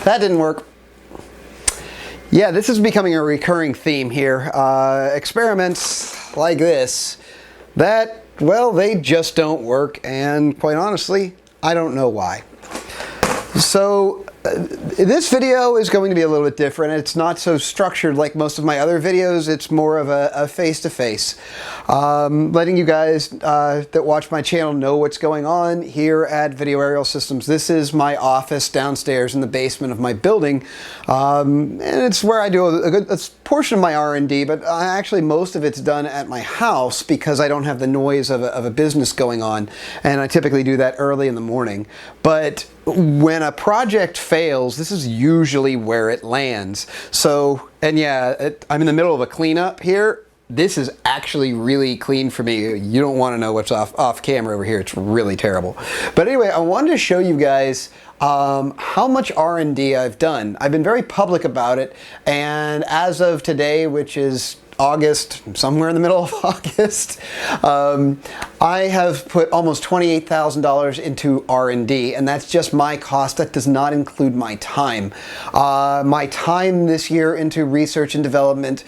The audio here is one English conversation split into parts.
That didn't work. Yeah, this is becoming a recurring theme here. Experiments like this, that, well, they just don't work, and quite honestly, I don't know why. So this video is going to be a little bit different. It's not so structured like most of my other videos. It's more of a face-to-face. Letting you guys that watch my channel know what's going on here at Video Aerial Systems. This is my office downstairs in the basement of my building. And it's where I do a portion of my R&D, but actually most of it's done at my house because I don't have the noise of a business going on. And I typically do that early in the morning. But when a project fails, this is usually where it lands. So, and yeah, I'm in the middle of a cleanup here. This is actually really clean for me. You don't want to know what's off camera over here. It's really terrible. But anyway, I wanted to show you guys how much R&D I've done. I've been very public about it, and as of today, which is August, somewhere in the middle of August, I have put almost $28,000 into R&D, and that's just my cost. That does not include my time. My time this year into research and development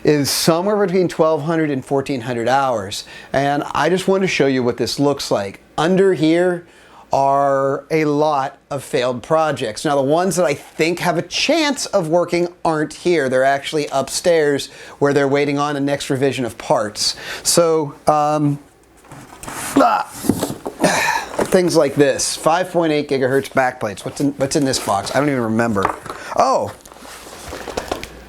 is somewhere between 1,200 and 1,400 hours, and I just want to show you what this looks like. Under here are a lot of failed projects. Now, the ones that I think have a chance of working aren't here. They're actually upstairs where they're waiting on the next revision of parts. So, things like this, 5.8 gigahertz backplates. What's in this box? I don't even remember. Oh,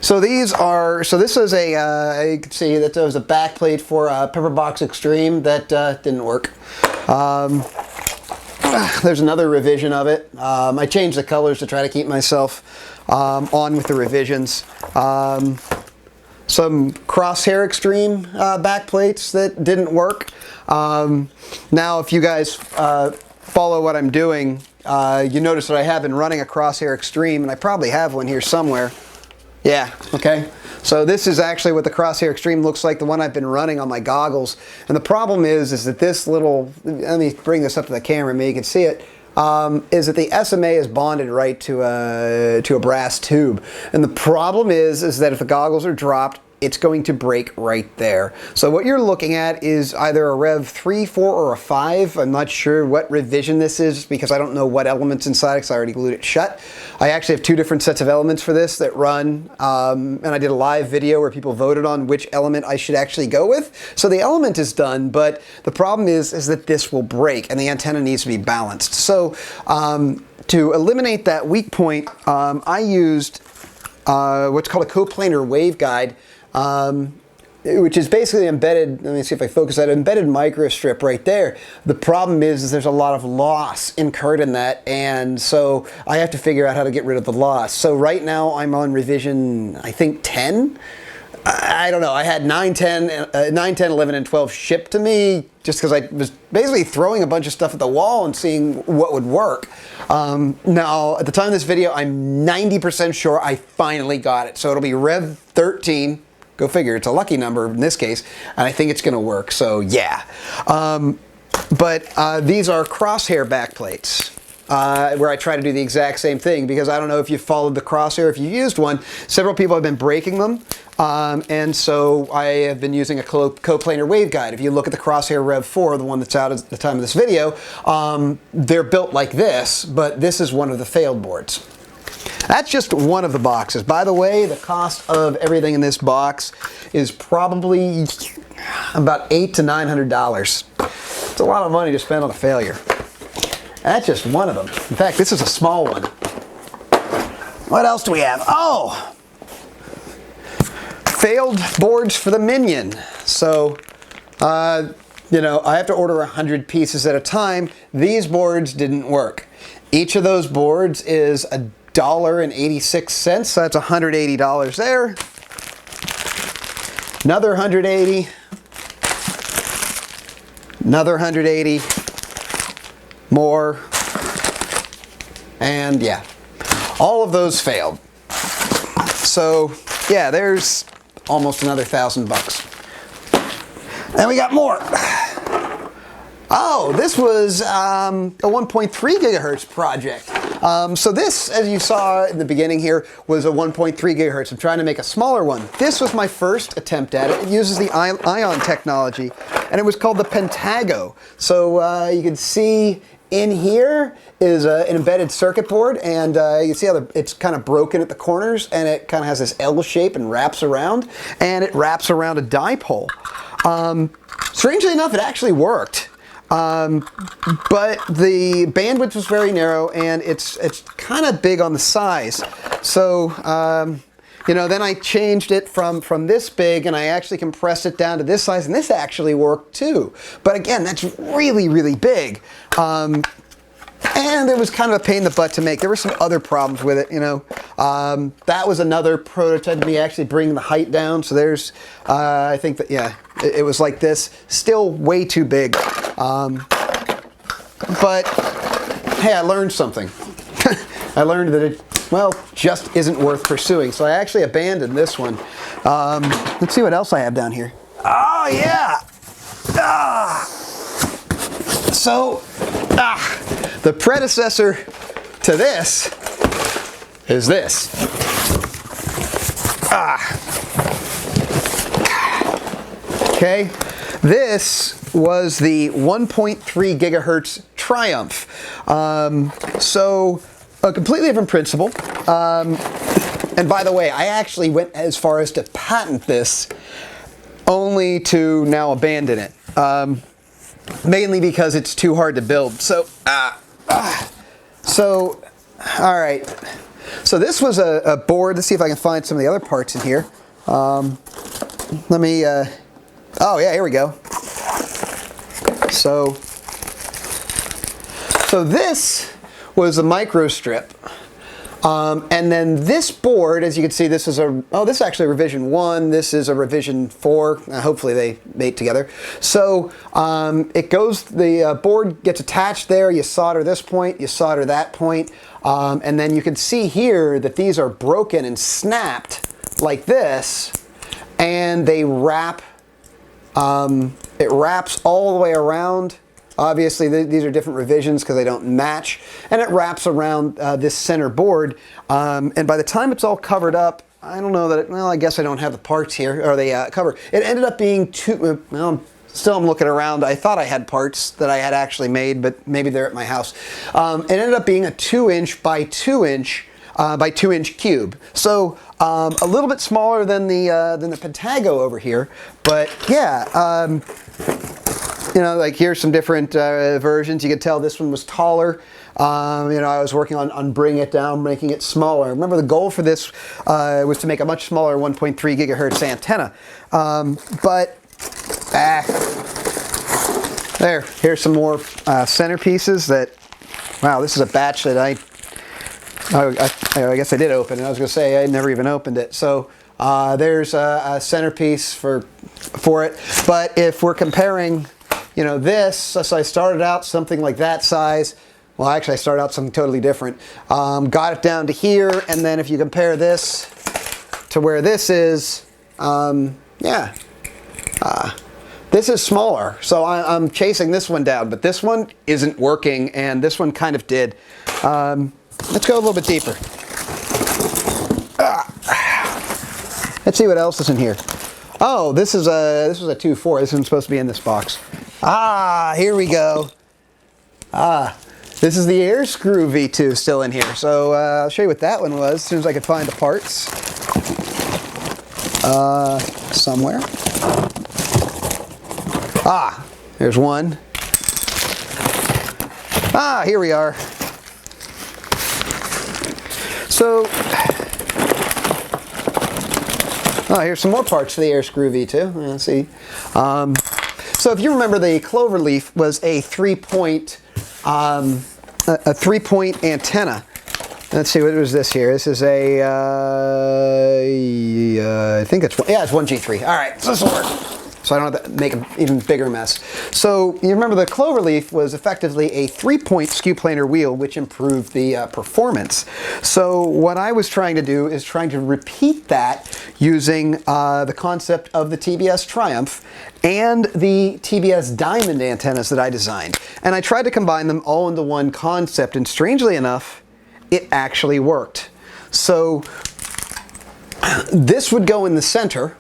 so these are, so this is a, you can see that there was a backplate for Pepperbox Extreme that didn't work. There's another revision of it. I changed the colors to try to keep myself on with the revisions. Some Crosshair Extreme backplates that didn't work. Now, if you guys follow what I'm doing, you notice that I have been running a Crosshair Extreme, and I probably have one here somewhere. Yeah, okay. So this is actually what the Crosshair Extreme looks like, the one I've been running on my goggles. And the problem is that this little, let me bring this up to the camera, maybe you can see it, is that the SMA is bonded right to a brass tube. And the problem is that if the goggles are dropped, it's going to break right there. So what you're looking at is either a Rev 3, 4, or a 5. I'm not sure what revision this is because I don't know what elements inside because I already glued it shut. I actually have two different sets of elements for this that run, and I did a live video where people voted on which element I should actually go with. So the element is done, but the problem is that this will break and the antenna needs to be balanced. So to eliminate that weak point, I used what's called a coplanar waveguide, which is basically embedded, let me see if I focus that, embedded microstrip right there. The problem is there's a lot of loss incurred in that, and so I have to figure out how to get rid of the loss. So right now I'm on revision, I think 10? I don't know, I had 9, 10, 11, and 12 shipped to me just because I was basically throwing a bunch of stuff at the wall and seeing what would work. Now, at the time of this video, I'm 90% sure I finally got it. So it'll be Rev 13. Go figure, it's a lucky number in this case, and I think it's going to work, so yeah. But these are Crosshair backplates, where I try to do the exact same thing, because I don't know if you've followed the Crosshair, if you've used one. Several people have been breaking them, and so I have been using a coplanar waveguide. If you look at the Crosshair Rev 4, the one that's out at the time of this video, they're built like this, but this is one of the failed boards. That's just one of the boxes. By the way, the cost of everything in this box is probably about $800 to $900. It's a lot of money to spend on a failure. That's just one of them. In fact, this is a small one. What else do we have? Oh! Failed boards for the Minion. So, you know, I have to order 100 pieces at a time. These boards didn't work. Each of those boards is $1.86, so that's $180 there. Another 180. Another 180. More. And yeah, all of those failed. So yeah, there's almost another $1,000. And we got more. Oh, this was a 1.3 gigahertz project. So this, as you saw in the beginning here, was a 1.3 gigahertz. I'm trying to make a smaller one. This was my first attempt at it. It uses the ion technology, and it was called the Pentago. So you can see in here is an embedded circuit board, and you can see how it's kind of broken at the corners, and it kind of has this L shape and wraps around, and it wraps around a dipole. Strangely enough, it actually worked. But the bandwidth was very narrow, and it's kind of big on the size. So, you know, then I changed it from this big, and I actually compressed it down to this size, and this actually worked too. But again, that's really, really big. And it was kind of a pain in the butt to make. There were some other problems with it, you know. That was another prototype of me actually bringing the height down. So there's, I think that, yeah, it was like this. Still way too big. But, hey, I learned something. I learned that it, well, just isn't worth pursuing. So I actually abandoned this one. Let's see what else I have down here. Oh, yeah. The predecessor to this is this. Okay, this was the 1.3 gigahertz Triumph. So a completely different principle. And by the way, I actually went as far as to patent this, only to now abandon it. Mainly because it's too hard to build. So, all right. So this was a board. Let's see if I can find some of the other parts in here. Let me, oh yeah, here we go. So this was a micro strip. And then this board, as you can see, this is this is actually revision 1. This is a revision 4. Hopefully they mate together. So it goes, the board gets attached there. You solder this point, you solder that point. And then you can see here that these are broken and snapped like this. And they wrap, it wraps all the way around. Obviously, these are different revisions because they don't match, and it wraps around this center board. And by the time it's all covered up, I don't know that. Well, I guess I don't have the parts here, or the cover. It ended up being well, still I'm looking around. I thought I had parts that I had actually made, but maybe they're at my house. It ended up being a 2-inch by 2-inch by 2-inch cube. So a little bit smaller than the Pentago over here, but yeah. You know, like here's some different versions. You can tell this one was taller. You know, I was working on bringing it down, making it smaller. Remember, the goal for this was to make a much smaller 1.3 gigahertz antenna. Here's some more centerpieces that, wow, this is a batch that I guess I did open, and I was going to say I never even opened it. So there's a centerpiece for it. But if we're comparing, you know, this, so I started out something like that size. Well, actually, I started out something totally different. Got it down to here, and then if you compare this to where this is, this is smaller. So I'm chasing this one down, but this one isn't working, and this one kind of did. Let's go a little bit deeper. Let's see what else is in here. Oh, this was a 2.4. This one's supposed to be in this box. Here we go. This is the Airscrew V2 still in here. So I'll show you what that one was as soon as I could find the parts. Somewhere. There's one. Here we are. So, here's some more parts for the Airscrew V2. Let's see. So if you remember, the cloverleaf was a three-point antenna. Let's see, what was this here? This is a, I think it's 1G3. All right, so this will work. So I don't have to make an even bigger mess. So you remember the cloverleaf was effectively a 3-point skew planar wheel, which improved the performance. So what I was trying to do is trying to repeat that using the concept of the TBS Triumph and the TBS Diamond antennas that I designed. And I tried to combine them all into one concept, and strangely enough, it actually worked. So this would go in the center,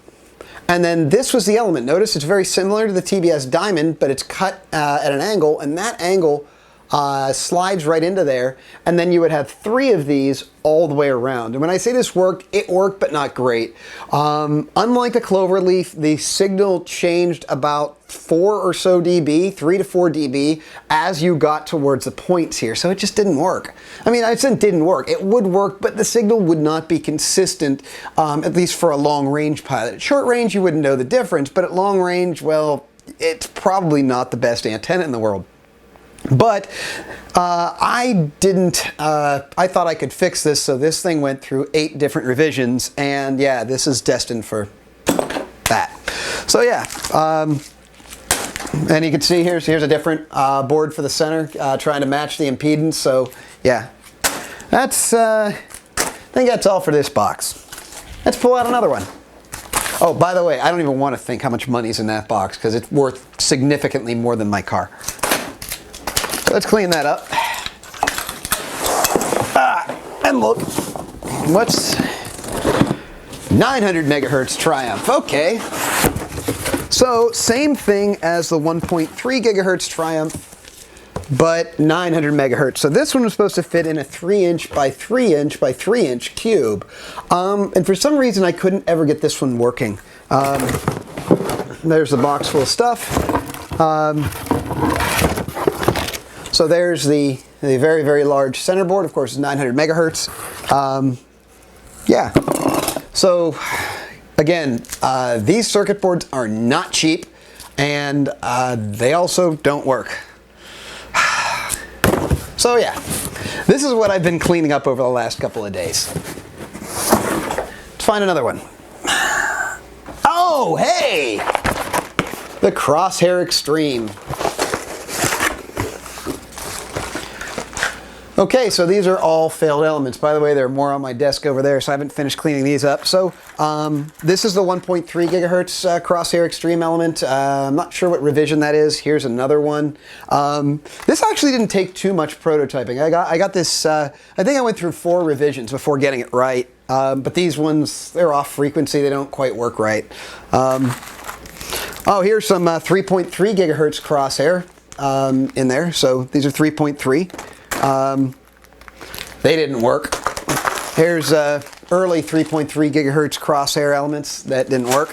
and then this was the element. Notice it's very similar to the TBS Diamond, but it's cut at an angle, and that angle slides right into there, and then you would have 3 of these all the way around. And when I say this worked, it worked, but not great. Unlike the Cloverleaf, the signal changed about 4 or so dB, 3 to 4 dB, as you got towards the points here. So it just didn't work. I mean, I said it didn't work. It would work, but the signal would not be consistent, at least for a long-range pilot. At short range, you wouldn't know the difference, but at long range, well, it's probably not the best antenna in the world. But I thought I could fix this, so this thing went through 8 different revisions, and yeah, this is destined for that. So yeah, and you can see here's a different board for the center, trying to match the impedance. So yeah, that's I think that's all for this box. Let's pull out another one. Oh, by the way, I don't even want to think how much money's in that box, because it's worth significantly more than my car. Let's clean that up. And look, what's 900 megahertz Triumph? Okay. So same thing as the 1.3 gigahertz Triumph, but 900 megahertz. So this one was supposed to fit in a 3-inch by 3-inch by 3-inch cube. And for some reason I couldn't ever get this one working. There's the box full of stuff. So there's the very, very large center board. Of course, it's 900 megahertz. Yeah. So again, these circuit boards are not cheap, and they also don't work. So yeah, this is what I've been cleaning up over the last couple of days. Let's find another one. Oh, hey! The Crosshair Extreme. Okay, so these are all failed elements. By the way, there are more on my desk over there, so I haven't finished cleaning these up. So this is the 1.3 gigahertz Crosshair Extreme element. I'm not sure what revision that is. Here's another one. This actually didn't take too much prototyping. I got this, I think I went through 4 revisions before getting it right. But these ones, they're off frequency. They don't quite work right. Oh, here's some 3.3 gigahertz Crosshair in there. So these are 3.3. They didn't work. Here's early 3.3 gigahertz Crosshair elements that didn't work.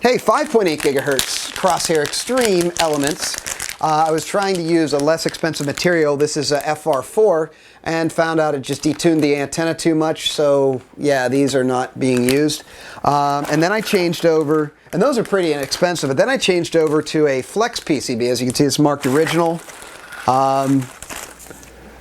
Hey, 5.8 gigahertz Crosshair Extreme elements. I was trying to use a less expensive material. This is a FR4, and found out it just detuned the antenna too much. So yeah, these are not being used. And then I changed over, and those are pretty inexpensive. But then I changed over to a flex PCB. As you can see, it's marked original.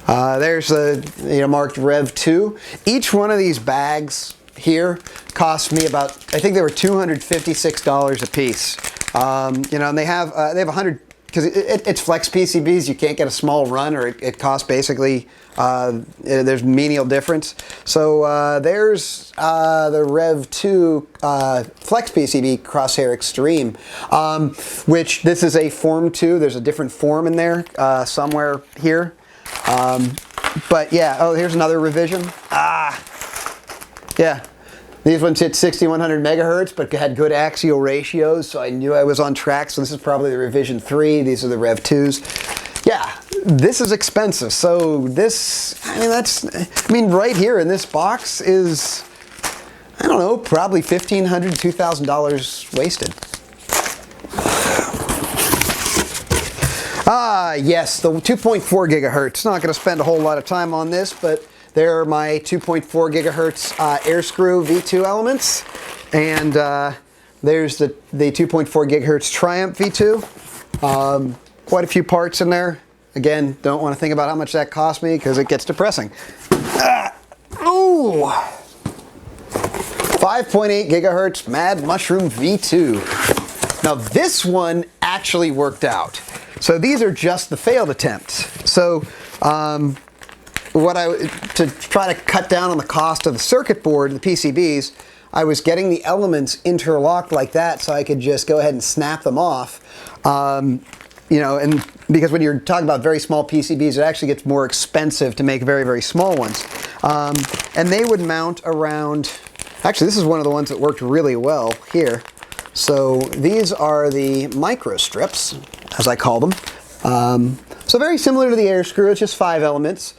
There's the marked Rev 2. Each one of these bags here cost me about, I think they were $256 a piece. And they have 100, because it's flex PCBs. You can't get a small run, or it costs basically, there's menial difference. So there's the Rev 2 flex PCB Crosshair Extreme, which this is a Form 2. There's a different form in there somewhere here. But yeah, oh, here's another revision. Yeah. These ones hit 6100 megahertz, but had good axial ratios, so I knew I was on track. So this is probably the revision 3. These are the Rev 2s. Yeah, this is expensive. So this, right here in this box is, I don't know, probably $1,500, $2,000 wasted. Yes, the 2.4 gigahertz. Not going to spend a whole lot of time on this, but there are my 2.4 gigahertz Airscrew V2 elements, and there's the 2.4 gigahertz Triumph V2. Quite a few parts in there. Again, don't want to think about how much that cost me, because it gets depressing. Ooh! 5.8 gigahertz Mad Mushroom V2. Now this one actually worked out. So these are just the failed attempts. So to try to cut down on the cost of the circuit board, the PCBs, I was getting the elements interlocked like that, so I could just go ahead and snap them off. And because when you're talking about very small PCBs, it actually gets more expensive to make very, very small ones. And they would mount around, actually this is one of the ones that worked really well here. So these are the micro strips, as I call them. So very similar to the Airscrew, it's just 5 elements,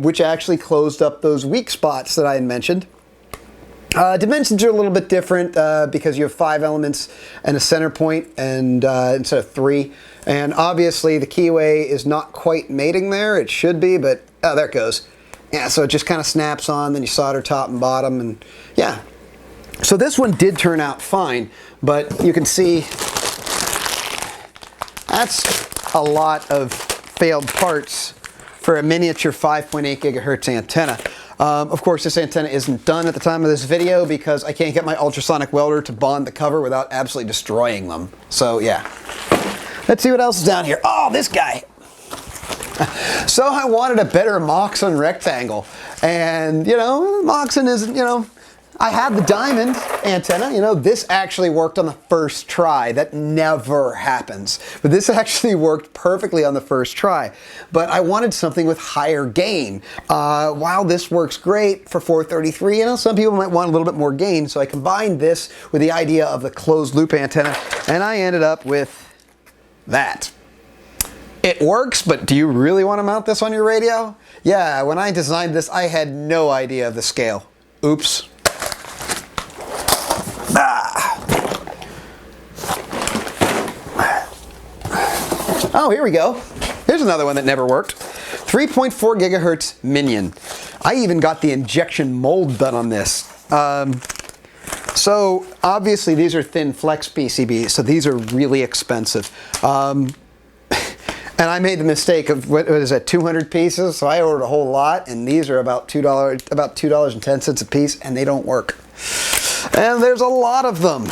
which actually closed up those weak spots that I had mentioned. Dimensions are a little bit different because you have 5 elements and a center point and instead of 3. And obviously the keyway is not quite mating there. It should be, but oh, there it goes. Yeah, so it just kind of snaps on, then you solder top and bottom, and yeah. So this one did turn out fine, but you can see that's a lot of failed parts for a miniature 5.8 gigahertz antenna. Of course, this antenna isn't done at the time of this video because I can't get my ultrasonic welder to bond the cover without absolutely destroying them. So yeah, let's see what else is down here. Oh, this guy. So I wanted a better Moxon rectangle, and you know, Moxon isn't, you know, I had the diamond antenna, you know, this actually worked on the first try. That never happens. But this actually worked perfectly on the first try. But I wanted something with higher gain. While this works great for 433, you know, some people might want a little bit more gain. So I combined this with the idea of the closed loop antenna, and I ended up with that. It works, but do you really want to mount this on your radio? Yeah, when I designed this, I had no idea of the scale. Oops. Oh, here we go. Here's another one that never worked. 3.4 gigahertz minion. I even got the injection mold done on this. So obviously these are thin flex PCBs, so these are really expensive. And I made the mistake of, what is that, 200 pieces? So I ordered a whole lot, and these are about $2.10 a piece, and they don't work. And there's a lot of them.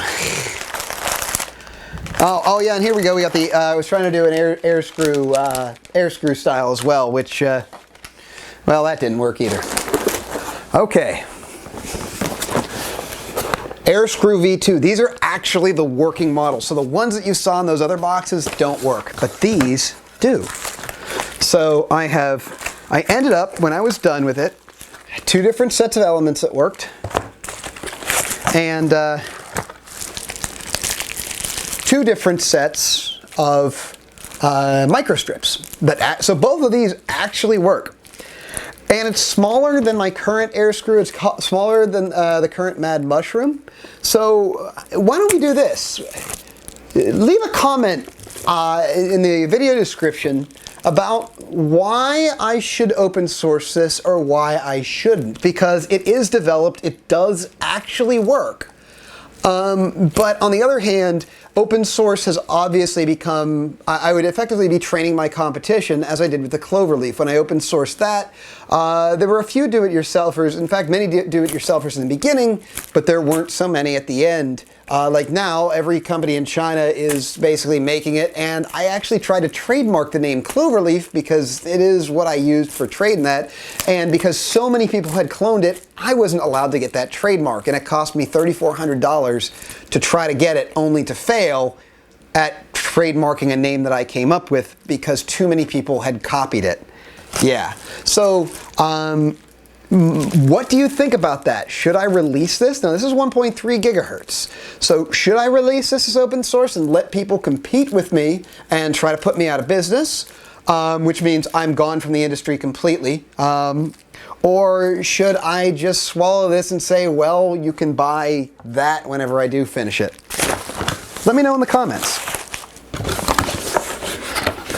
Oh yeah, and here we go. We got the, I was trying to do an Airscrew style as well, which, well, that didn't work either. Okay. Airscrew V2. These are actually the working models. So the ones that you saw in those other boxes don't work, but these do. So I ended up, when I was done with it, 2 different sets of elements that worked, and 2 different sets of microstrips. So both of these actually work. And it's smaller than my current Airscrew. It's smaller than the current Mad Mushroom. So why don't we do this? Leave a comment in the video description about why I should open source this or why I shouldn't. Because it is developed, it does actually work. But on the other hand, open source has obviously become, I would effectively be training my competition as I did with the Cloverleaf. When I open sourced that, there were a few do-it-yourselfers, in fact many do-it-yourselfers in the beginning, but there weren't so many at the end. Like now, every company in China is basically making it, and I actually tried to trademark the name Cloverleaf because it is what I used for trading that, and because so many people had cloned it, I wasn't allowed to get that trademark, and it cost me $3,400 to try to get it, only to fail at trademarking a name that I came up with because too many people had copied it. Yeah, so what do you think about that? Should I release this? Now this is 1.3 gigahertz. So should I release this as open source and let people compete with me and try to put me out of business? Which means I'm gone from the industry completely. Or should I just swallow this and say, well, you can buy that whenever I do finish it? Let me know in the comments.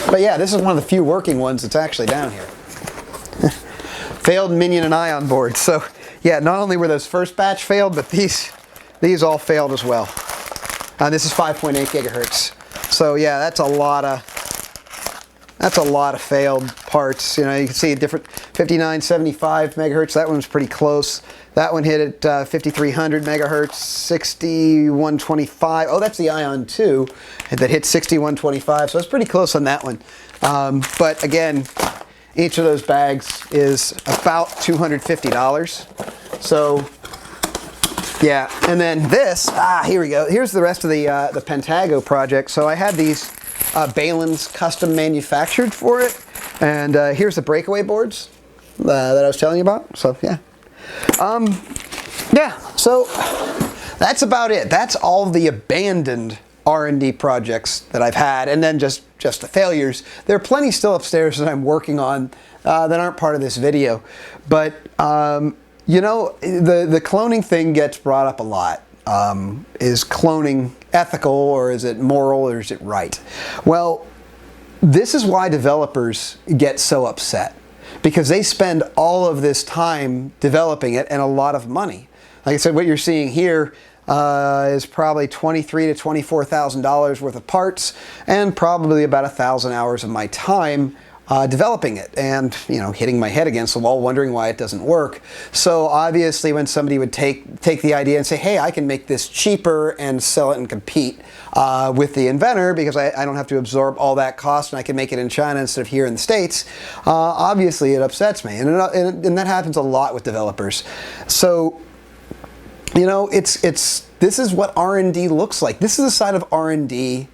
But yeah, this is one of the few working ones that's actually down here. Failed minion and ion board. So yeah, not only were those first batch failed, but these all failed as well. This is 5.8 gigahertz. So yeah, that's a lot of failed parts. You know, you can see different 5975 megahertz. That one's pretty close. That one hit at 5300 megahertz, 6125. Oh, that's the Ion 2 that hit 6125. So it's pretty close on that one. But again, each of those bags is about $250. So yeah, and then this, here we go. Here's the rest of the Pentago project. So I had these balins custom manufactured for it. And here's the breakaway boards that I was telling you about. So yeah. Yeah, so that's about it. That's all the abandoned R&D projects that I've had, and then just the failures. There are plenty still upstairs that I'm working on that aren't part of this video. But, you know, the cloning thing gets brought up a lot. Is cloning ethical, or is it moral, or is it right? Well, this is why developers get so upset, because they spend all of this time developing it and a lot of money. Like I said, what you're seeing here is probably $23,000 to $24,000 worth of parts, and probably about 1,000 hours of my time developing it, and you know, hitting my head against the wall wondering why it doesn't work. So obviously when somebody would take the idea and say, hey, I can make this cheaper and sell it and compete with the inventor, because I don't have to absorb all that cost, and I can make it in China instead of here in the States, obviously it upsets me, and that happens a lot with developers. So you know, this is what R&D looks like. This is a side of R&D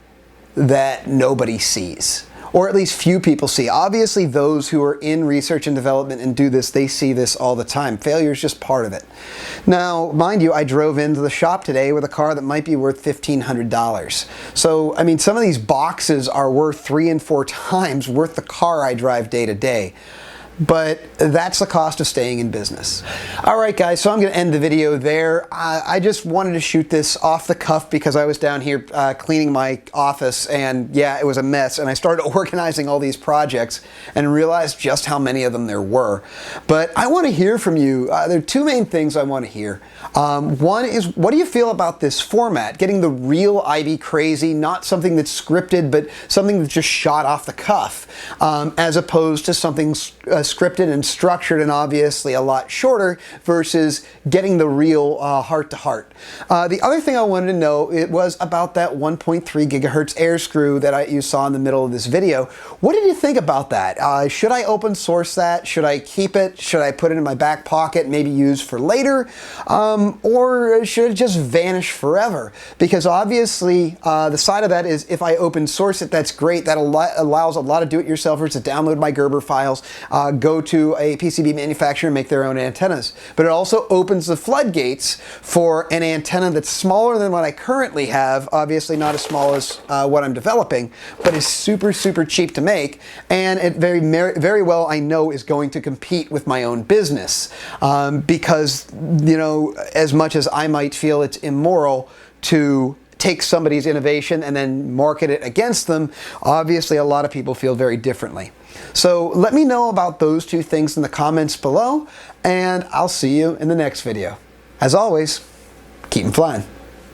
that nobody sees, or at least few people see. Obviously, those who are in research and development and do this, they see this all the time. Failure is just part of it. Now, mind you, I drove into the shop today with a car that might be worth $1,500. So, I mean, some of these boxes are worth 3 and 4 times worth the car I drive day to day. But that's the cost of staying in business. All right, guys, so I'm going to end the video there. I just wanted to shoot this off the cuff because I was down here cleaning my office, and yeah, it was a mess. And I started organizing all these projects and realized just how many of them there were. But I want to hear from you. There are 2 main things I want to hear. One is, what do you feel about this format? Getting the real Ivy crazy, not something that's scripted, but something that's just shot off the cuff, as opposed to something scripted and structured and obviously a lot shorter, versus getting the real heart-to-heart. The other thing I wanted to know, it was about that 1.3 gigahertz Airscrew that you saw in the middle of this video. What did you think about that? Should I open source that? Should I keep it? Should I put it in my back pocket, maybe use for later? Or should it just vanish forever? Because obviously the side of that is, if I open source it, that's great. That allows a lot of do-it-yourselfers to download my Gerber files, go to a PCB manufacturer and make their own antennas. But it also opens the floodgates for an antenna that's smaller than what I currently have, obviously not as small as what I'm developing, but is super, super cheap to make, and it very well, I know, is going to compete with my own business. Because, you know, as much as I might feel it's immoral to take somebody's innovation and then market it against them, obviously a lot of people feel very differently. So let me know about those 2 things in the comments below, and I'll see you in the next video. As always, keep 'em flying.